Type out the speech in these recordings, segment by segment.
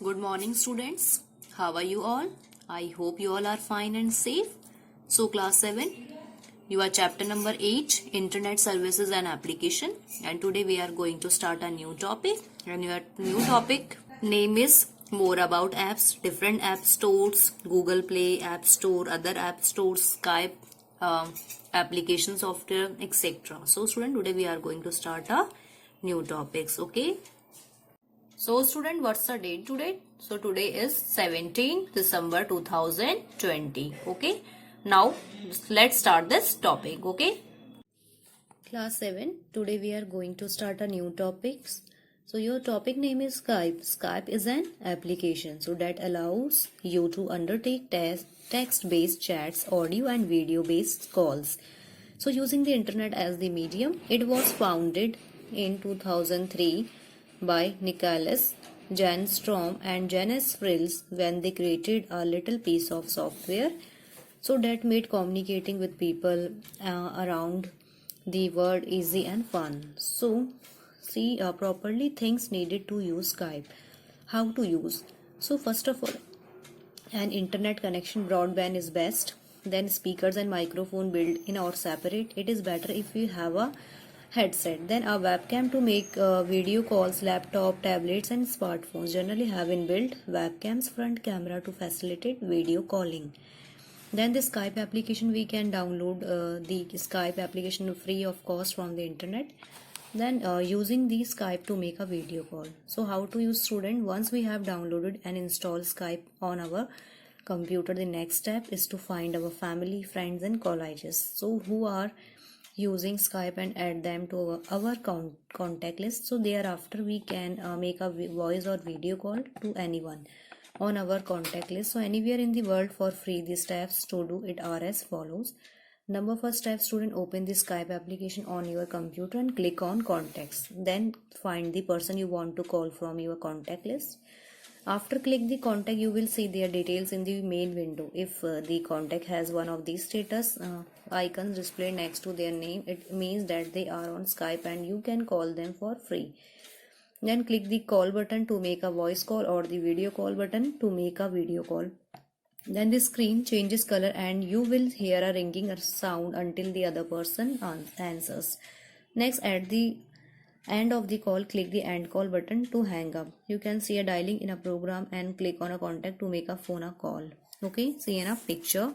Good morning, students. How are you all? I hope you all are fine and safe. So, class 7, you are chapter number 8, Internet Services and Application. And today we are going to start a new topic. And your new topic name is more about apps, different app stores, Google Play, App Store, other app stores, Skype, application software, etc. So, student, today we are going to start a new topics. Okay. So student, what's the date today? So today is 17 December 2020. Okay. Now let's start this topic. Okay. Class 7. Today we are going to start a new topics. So your topic name is Skype. Skype is an application so that allows you to undertake text-based chats, audio and video-based calls. So using the internet as the medium, it was founded in 2003 by Nicholas Janstrom and Janice Frills when they created a little piece of software so that made communicating with people around the world easy and fun. So see properly things needed to use Skype. How to use? So first of all, an internet connection, broadband is best. Then speakers and microphone built in or separate. It is better if you have a headset. Then a webcam to make video calls. Laptop, tablets and smartphones generally have inbuilt webcams, front camera to facilitate video calling. Then the Skype application, we can download the Skype application free of cost from the internet. Then using the Skype to make a video call. So how to use, student? Once we have downloaded and installed Skype on our computer, the next step is to find our family, friends and colleagues so who are using Skype and add them to our contact list. So thereafter we can make a voice or video call to anyone on our contact list. So anywhere in the world for free. The steps to do it are as follows. Number first step, student, open the Skype application on your computer and click on contacts. Then find the person you want to call from your contact list. After click the contact, you will see their details in the main window. If the contact has one of these status icons displayed next to their name, it means that they are on Skype and you can call them for free. Then click the call button to make a voice call or the video call button to make a video call. Then the screen changes color and you will hear a ringing sound until the other person answers. Next, at the end of the call, click the end call button to hang up. You can see a dialing in a program and click on a contact to make a phone a call. Okay, see in a picture.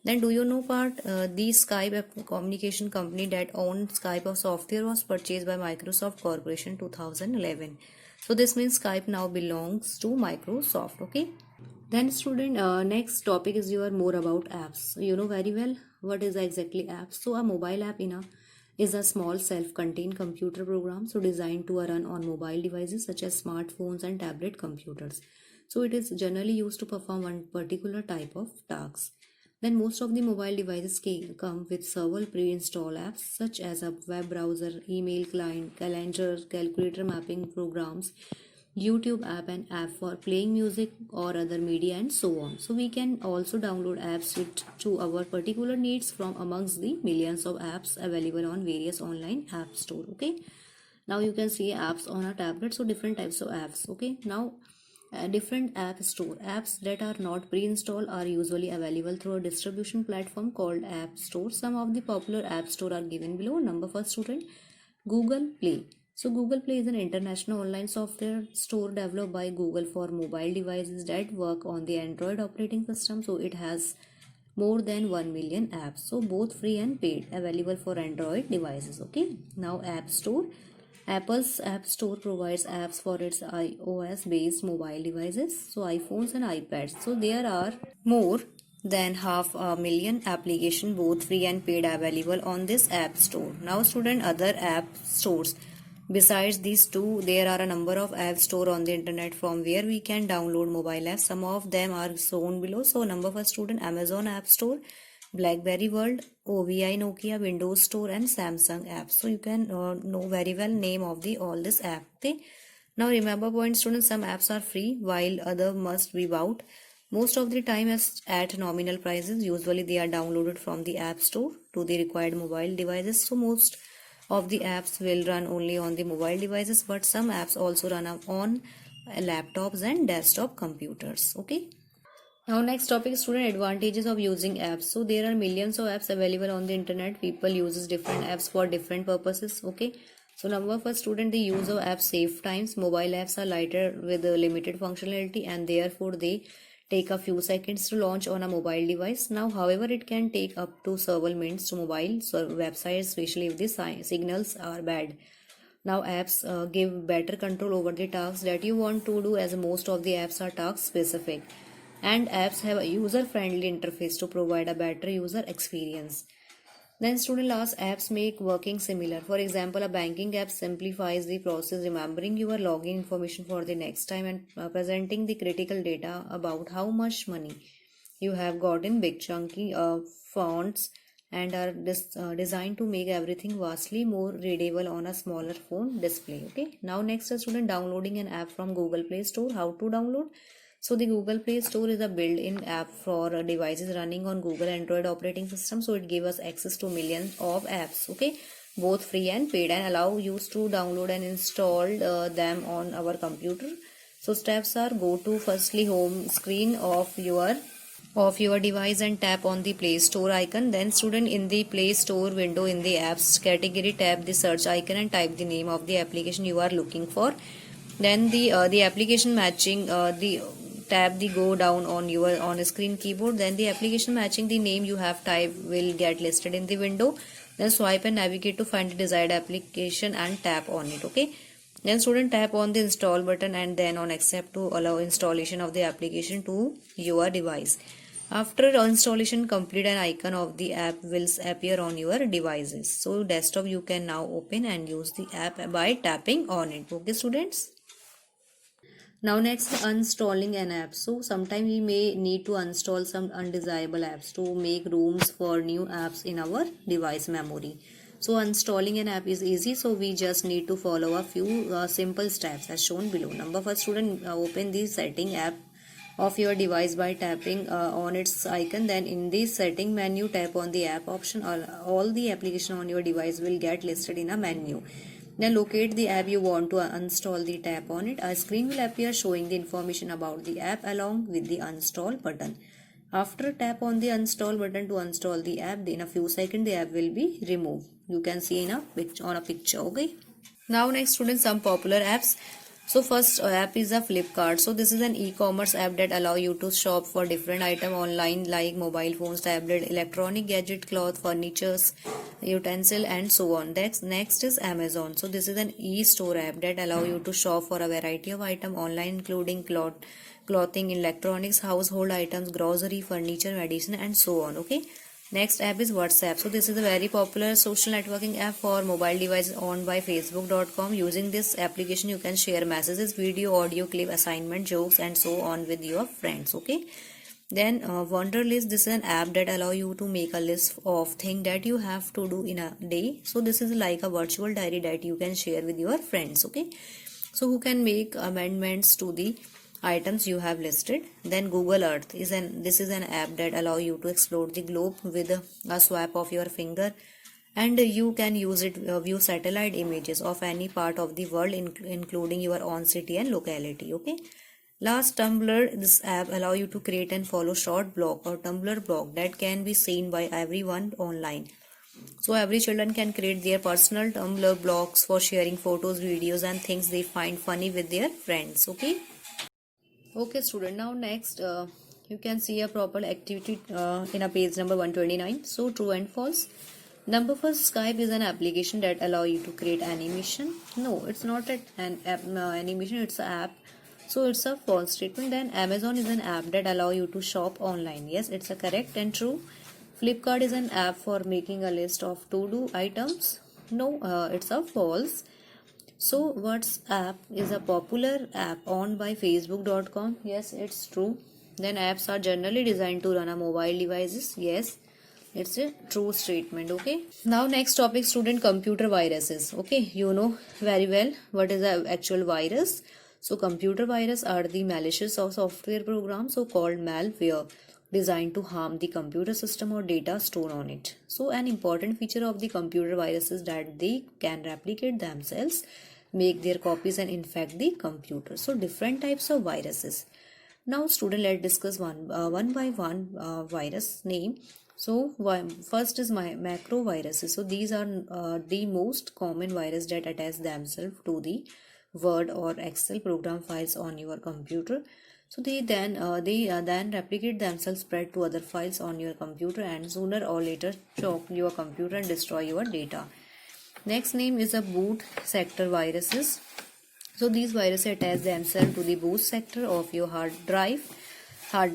Then do you know part the Skype communication company that owned Skype software was purchased by Microsoft Corporation 2011. So this means Skype now belongs to Microsoft. Okay. Then student, next topic is your more about apps. You know very well what is exactly apps. So a mobile app is a small self-contained computer program so designed to run on mobile devices such as smartphones and tablet computers. So it is generally used to perform one particular type of tasks. Then most of the mobile devices come with several pre-installed apps such as a web browser, email client, calendar, calculator mapping programs, YouTube app and app for playing music or other media and so on. So we can also download apps to our particular needs from amongst the millions of apps available on various online app store. Okay. Now you can see apps on a tablet. So different types of apps. Okay. Now different app store. Apps that are not pre-installed are usually available through a distribution platform called App Store. Some of the popular app store are given below. Number first, student, Google Play. So Google Play is an international online software store developed by Google for mobile devices that work on the Android operating system. So it has more than 1 million apps. So both free and paid available for Android devices. Okay. Now App Store. Apple's App Store provides apps for its iOS based mobile devices. So iPhones and iPads. So there are more than 500,000 applications both free and paid available on this App Store. Now student, other app stores. Besides these two, there are a number of app stores on the internet from where we can download mobile apps. Some of them are shown below. So number first, student, Amazon App Store, BlackBerry World, OVI Nokia, Windows Store and Samsung apps. So you can know very well name of the all this app. Okay. Now remember point, students, some apps are free while other must be bought. Most of the time at nominal prices. Usually they are downloaded from the app store to the required mobile devices. So most of the apps will run only on the mobile devices, but some apps also run on laptops and desktop computers. Okay. Now next topic, student, advantages of using apps. So there are millions of apps available on the internet. People uses different apps for different purposes. Okay. So number first, student, the use of apps save times. Mobile apps are lighter with a limited functionality and therefore they take a few seconds to launch on a mobile device. Now however, it can take up to several minutes to mobile websites, especially if the signals are bad. Now apps give better control over the tasks that you want to do, as most of the apps are task specific, and apps have a user friendly interface to provide a better user experience. Then student, last, apps make working similar. For example, a banking app simplifies the process, remembering your login information for the next time and presenting the critical data about how much money you have got in big chunky fonts, and are designed to make everything vastly more readable on a smaller phone display. Okay. Now next, a student, downloading an app from Google Play Store. How to download? So the Google Play Store is a built-in app for devices running on Google Android operating system. So it gives us access to millions of apps, okay, both free and paid, and allow you to download and install them on our computer. So steps are: go to firstly home screen of your device and tap on the Play Store icon. Then student, in the Play Store window in the apps category, tap the search icon and type the name of the application you are looking for. Then the application matching tap the go down on your on screen keyboard. Then the application matching the name you have typed will get listed in the window. Then swipe and navigate to find the desired application and tap on it. Okay. Then student, tap on the install button and then on accept to allow installation of the application to your device. After installation complete, an icon of the app will appear on your devices. So desktop you can now open and use the app by tapping on it. Okay students. Now next, uninstalling an app. So sometimes we may need to install some undesirable apps to make rooms for new apps in our device memory. So installing an app is easy. So we just need to follow a few simple steps as shown below. Number first, student, open the setting app of your device by tapping on its icon. Then in the setting menu, tap on the app option. All the application on your device will get listed in a menu. Then locate the app you want to uninstall. The tap on it. A screen will appear showing the information about the app along with the uninstall button. After tap on the uninstall button to uninstall the app, in a few seconds the app will be removed. You can see in a picture on a picture. Okay. Now next students, some popular apps. So first app is a Flipkart. So this is an e-commerce app that allow you to shop for different items online like mobile phones, tablet, electronic gadget, cloth, furnitures, utensil and so on. Next is Amazon. So this is an e-store app that allow you to shop for a variety of items online, including clothing, electronics, household items, grocery, furniture, medicine and so on. Okay. Next app is WhatsApp. So this is a very popular social networking app for mobile devices owned by Facebook.com. Using this application, you can share messages, video, audio clip, assignment, jokes and so on with your friends. Okay. Then Wunderlist. This is an app that allow you to make a list of things that you have to do in a day. So this is like a virtual diary that you can share with your friends. Okay. So who can make amendments to the items you have listed. Then Google Earth is this is an app that allow you to explore the globe with a swipe of your finger, and you can use it view satellite images of any part of the world including your own city and locality. Okay. Last, Tumblr. This app allow you to create and follow short blog or Tumblr blog that can be seen by everyone online. So every children can create their personal Tumblr blogs for sharing photos, videos and things they find funny with their friends. Okay. Okay student, now next you can see a proper activity in a page number 129. So true and false. Number first, Skype is an application that allow you to create animation. No, it's not an animation, it's an app. So it's a false statement. Then Amazon is an app that allow you to shop online. Yes, it's a correct and true. Flipkart is an app for making a list of to-do items. No, it's a false. So WhatsApp is a popular app owned by Facebook.com. Yes, it's true. Then apps are generally designed to run on mobile devices. Yes, it's a true statement. Okay. Now next topic student, computer viruses. Okay, you know very well what is the actual virus. So computer virus are the malicious or software programs, so called malware, designed to harm the computer system or data stored on it. So an important feature of the computer virus is that they can replicate themselves make their copies and infect the computer. So different types of viruses. Now student, let's discuss one by one virus name. So first is my macro viruses. So these are the most common virus that attach themselves to the Word or Excel program files on your computer. So they then replicate themselves, spread to other files on your computer, and sooner or later choke your computer and destroy your data. Next name is a boot sector viruses. So these viruses attach themselves to the boot sector of your hard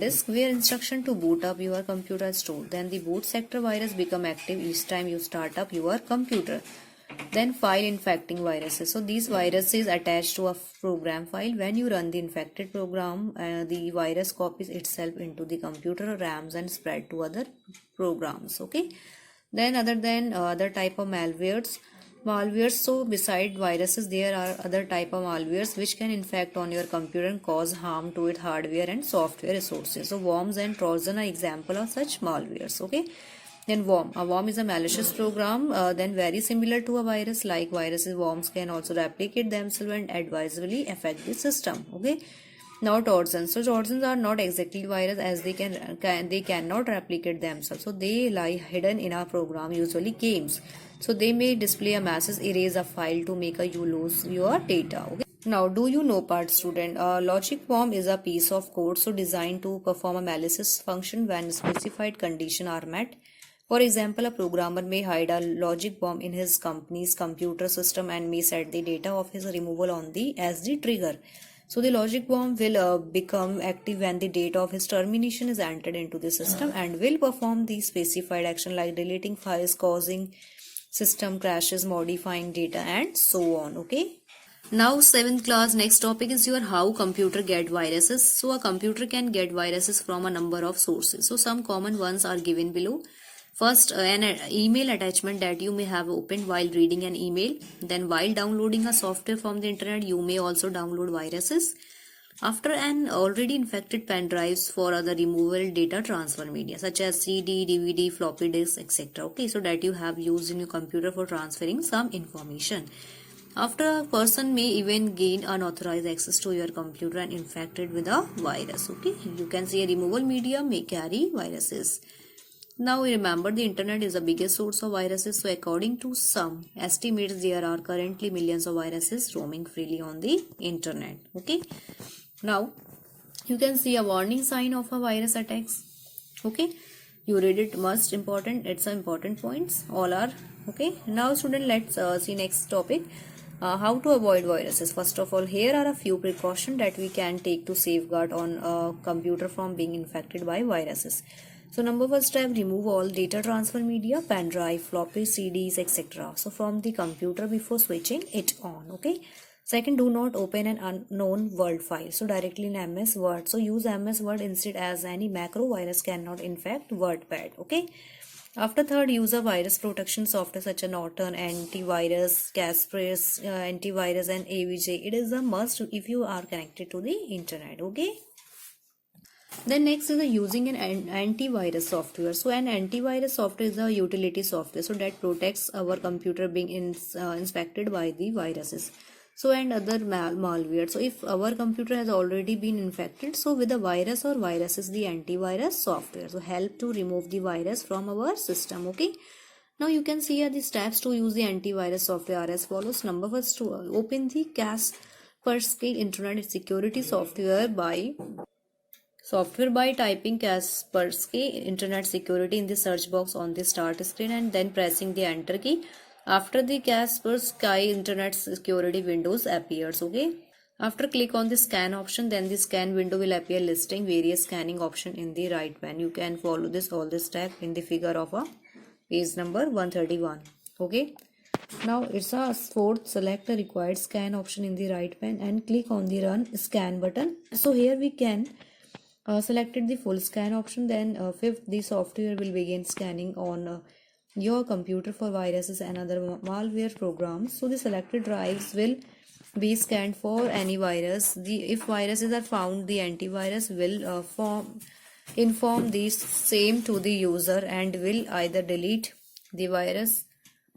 disk, where instruction to boot up your computer is stored. Then the boot sector virus become active each time you start up your computer. Then file infecting viruses. So these viruses attach to a program file. When you run the infected program, the virus copies itself into the computer RAMs and spread to other programs. Okay. Then other type of malwares. So beside viruses, there are other type of malwares which can infect on your computer and cause harm to its hardware and software resources. So worms and Trojan are example of such malwares. Okay. Then worm. A worm is a malicious program, then very similar to a virus. Like viruses, worms can also replicate themselves and advisably affect the system. Okay. Now Trojans. So Trojans are not exactly virus, as they cannot replicate themselves. So they lie hidden in our program, usually games. So they may display a message, erase a file to make you lose your data. Okay. Now, do you know, part student? A logic bomb is a piece of code designed to perform a malicious function when specified conditions are met. For example, a programmer may hide a logic bomb in his company's computer system and may set the data of his removal on as the trigger. So the logic bomb will become active when the date of his termination is entered into the system and will perform the specified action like deleting files, causing system crashes, modifying data, and so on. Okay. Now 7th class, next topic is your how computer get viruses. So a computer can get viruses from a number of sources. So some common ones are given below. First, an email attachment that you may have opened while reading an email. Then while downloading a software from the internet, you may also download viruses. After an already infected pen drives for other removable data transfer media such as CD, DVD, floppy disks, etc. Okay, so that you have used in your computer for transferring some information. After a person may even gain unauthorized access to your computer and infect it with a virus. Okay, you can see a removable media may carry viruses. Now remember, the internet is the biggest source of viruses. So according to some estimates, there are currently millions of viruses roaming freely on the internet. Okay. Now you can see a warning sign of a virus attacks. Okay. You read it, most important. It's an important points. All are okay. Now student, let's see next topic. How to avoid viruses. First of all, here are a few precautions that we can take to safeguard on a computer from being infected by viruses. So number first step, remove all data transfer media, pen drive, floppy, CDs, etc. So from the computer before switching it on. Okay. Second, do not open an unknown Word file. So directly in MS Word. So use MS Word instead, as any macro virus cannot infect WordPad. Okay. After third, use a virus protection software such as Norton, Antivirus, Kaspersky, Antivirus, and AVJ. It is a must if you are connected to the internet. Okay. Then next is using an antivirus software. So an antivirus software is a utility software so that protects our computer being inspected by the viruses. So and other malware. So if our computer has already been infected, so with a virus or viruses, the antivirus software so help to remove the virus from our system. Okay. Now you can see the steps to use the antivirus software are as follows. Number first, to open the Kaspersky Internet Security software by typing Kaspersky Internet Security in the search box on the start screen and then pressing the enter key. After the Kaspersky Internet Security windows appears. Okay. After click on the scan option, then the scan window will appear listing various scanning options in the right pane. You can follow all this step in the figure of a page number 131. Okay. Now it's a fourth, select the required scan option in the right pane and click on the run scan button. So here we can selected the full scan option. Then fifth, the software will begin scanning on your computer for viruses and other malware programs. So the selected drives will be scanned for any virus. If viruses are found, the antivirus will inform the same to the user and will either delete the virus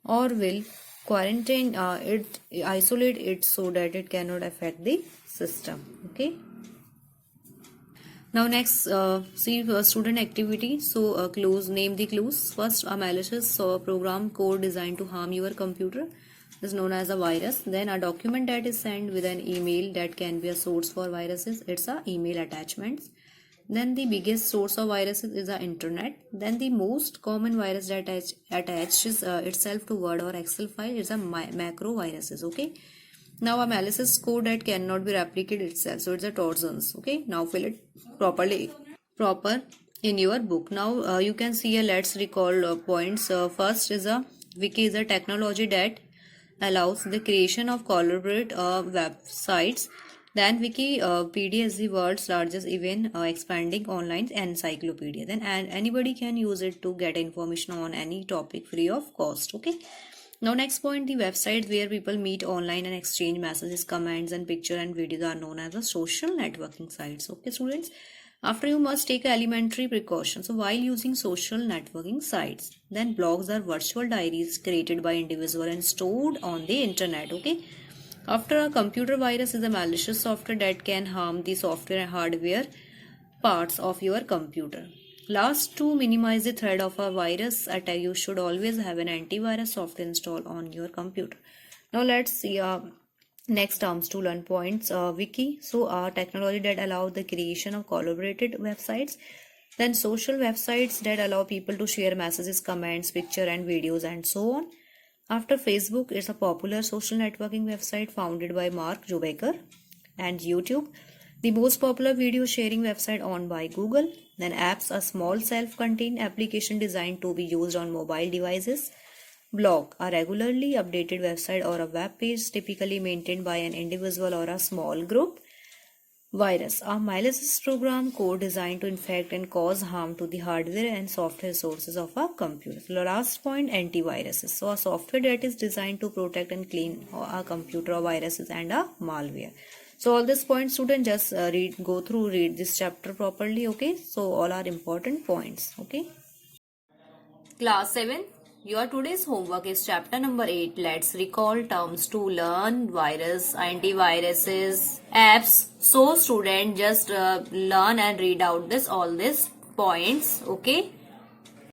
or will quarantine it, isolate it so that it cannot affect the system. Okay. Now next, see student activity. So clues, name the clues. First, a malicious program code designed to harm your computer is known as a virus. Then a document that is sent with an email that can be a source for viruses. It's a email attachments. Then the biggest source of viruses is the internet. Then the most common virus that attaches itself to Word or Excel file is a macro viruses. Okay. Now a malicious code that cannot be replicated itself. So it's a Trojans. Okay. Now fill it proper in your book. Now you can see a let's recall points. First is a wiki is a technology that allows the creation of collaborate websites. Then Wikipedia is the world's largest even expanding online encyclopedia. Then anybody can use it to get information on any topic free of cost. Okay. Now next point, the websites where people meet online and exchange messages, comments and picture and videos are known as the social networking sites. Okay students, after you must take elementary precautions. So while using social networking sites, then blogs are virtual diaries created by individual and stored on the internet. Okay. After a computer virus is a malicious software that can harm the software and hardware parts of your computer. Last, to minimize the threat of a virus attack, you should always have an antivirus software installed on your computer. Now let's see next terms to learn points. Wiki, so technology that allows the creation of collaborated websites. Then social websites that allow people to share messages, comments, picture and videos and so on. After Facebook, it's a popular social networking website founded by Mark Zuckerberg. And YouTube, the most popular video sharing website owned by Google. Then apps, a small self-contained application designed to be used on mobile devices. Blog, a regularly updated website or a web page typically maintained by an individual or a small group. Virus, a malicious program code designed to infect and cause harm to the hardware and software sources of a computer. The last point, antiviruses, so a software that is designed to protect and clean a computer of viruses and a malware. So all these points, student, just read this chapter properly. Okay, so all are important points. Okay. Class 7, your today's homework is chapter number 8. Let's recall terms to learn: virus, antiviruses, apps. So student, just learn and read out all these points. Okay.